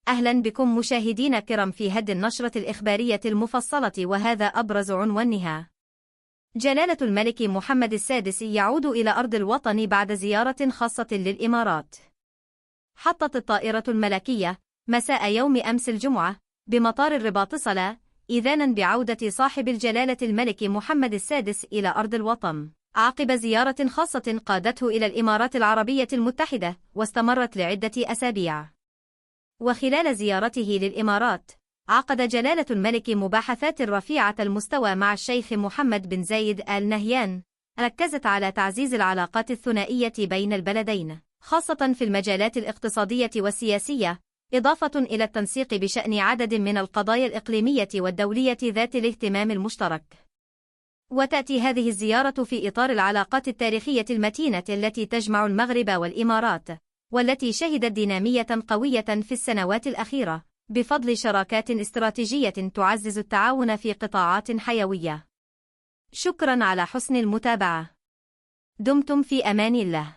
أهلا بكم مشاهدينا الكرام في هذه النشرة الإخبارية المفصلة، وهذا أبرز عنوانها. جلالة الملك محمد السادس يعود إلى أرض الوطن بعد زيارة خاصة للإمارات. حطت الطائرة الملكية مساء يوم أمس الجمعة بمطار الرباط صلة إذانا بعودة صاحب الجلالة الملك محمد السادس إلى أرض الوطن، عقب زيارة خاصة قادته إلى الإمارات العربية المتحدة واستمرت لعدة أسابيع. وخلال زيارته للإمارات، عقد جلالة الملك مباحثات رفيعة المستوى مع الشيخ محمد بن زايد آل نهيان، ركزت على تعزيز العلاقات الثنائية بين البلدين، خاصة في المجالات الاقتصادية والسياسية، إضافة إلى التنسيق بشأن عدد من القضايا الإقليمية والدولية ذات الاهتمام المشترك. وتأتي هذه الزيارة في إطار العلاقات التاريخية المتينة التي تجمع المغرب والإمارات، والتي شهدت دينامية قوية في السنوات الأخيرة بفضل شراكات استراتيجية تعزز التعاون في قطاعات حيوية. شكرا على حسن المتابعة. دمتم في أمان الله.